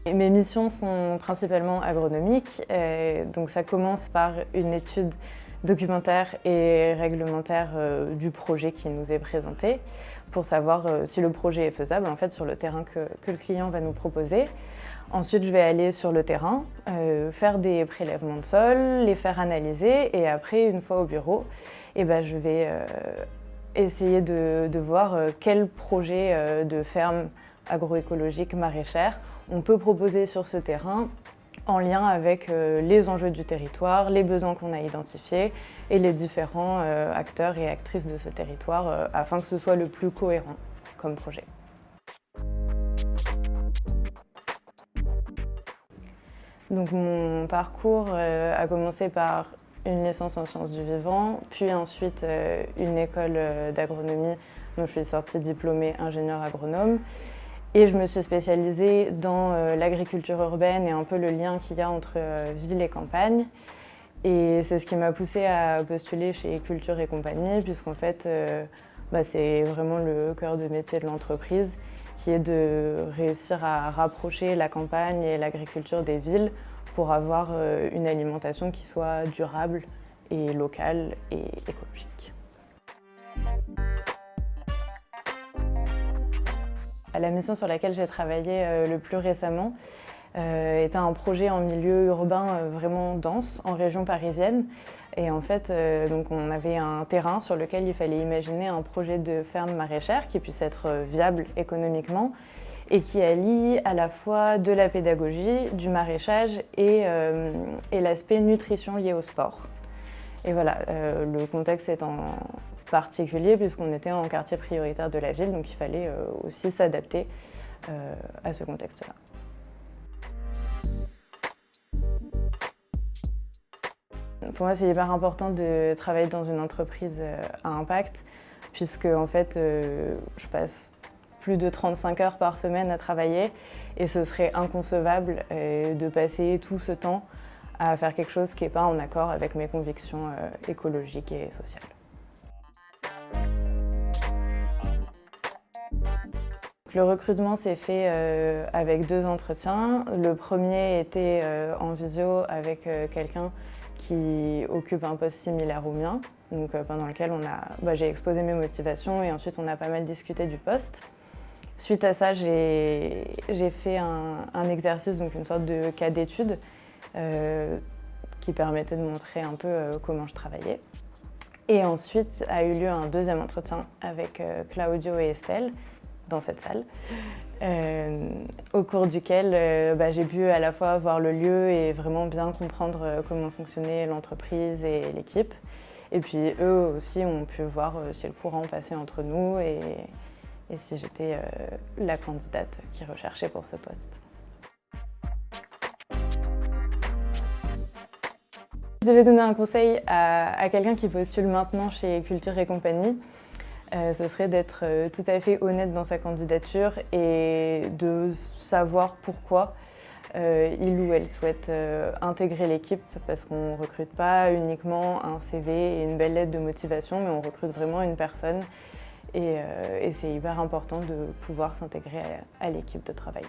Et mes missions sont principalement agronomiques, donc ça commence par une étude documentaire et réglementaire du projet qui nous est présenté pour savoir si le projet est faisable en fait, sur le terrain que le client va nous proposer. Ensuite, je vais aller sur le terrain, faire des prélèvements de sol, les faire analyser et après, une fois au bureau, je vais essayer de voir quel projet de ferme agroécologique maraîchère on peut proposer sur ce terrain en lien avec les enjeux du territoire, les besoins qu'on a identifiés et les différents acteurs et actrices de ce territoire afin que ce soit le plus cohérent comme projet. Donc mon parcours a commencé par une licence en sciences du vivant, puis ensuite une école d'agronomie dont je suis sortie diplômée ingénieure agronome. Et je me suis spécialisée dans l'agriculture urbaine et un peu le lien qu'il y a entre ville et campagne. Et c'est ce qui m'a poussée à postuler chez Culture et Compagnie, puisqu'en fait, c'est vraiment le cœur de métier de l'entreprise, qui est de réussir à rapprocher la campagne et l'agriculture des villes pour avoir une alimentation qui soit durable et locale et écologique. La mission sur laquelle j'ai travaillé le plus récemment était un projet en milieu urbain vraiment dense, en région parisienne. Et en fait, donc on avait un terrain sur lequel il fallait imaginer un projet de ferme maraîchère qui puisse être viable économiquement et qui allie à la fois de la pédagogie, du maraîchage et l'aspect nutrition lié au sport. Et voilà, le contexte étant particulier puisqu'on était en quartier prioritaire de la ville, donc il fallait aussi s'adapter à ce contexte-là. Pour moi, c'est hyper important de travailler dans une entreprise à impact, puisque en fait, je passe plus de 35 heures par semaine à travailler et ce serait inconcevable de passer tout ce temps à faire quelque chose qui n'est pas en accord avec mes convictions écologiques et sociales. Le recrutement s'est fait avec 2 entretiens. Le premier était en visio avec quelqu'un qui occupe un poste similaire au mien, donc, pendant lequel j'ai exposé mes motivations et ensuite on a pas mal discuté du poste. Suite à ça, j'ai fait un exercice, donc une sorte de cas d'étude qui permettait de montrer un peu comment je travaillais. Et ensuite a eu lieu un deuxième entretien avec Claudio et Estelle, dans cette salle, au cours duquel j'ai pu à la fois voir le lieu et vraiment bien comprendre comment fonctionnait l'entreprise et l'équipe. Et puis eux aussi ont pu voir si le courant passait entre nous et si j'étais la candidate qu'ils recherchaient pour ce poste. Je devais donner un conseil à quelqu'un qui postule maintenant chez Culture et Compagnie. Ce serait d'être tout à fait honnête dans sa candidature et de savoir pourquoi il ou elle souhaite intégrer l'équipe, parce qu'on ne recrute pas uniquement un CV et une belle lettre de motivation, mais on recrute vraiment une personne et c'est hyper important de pouvoir s'intégrer à l'équipe de travail.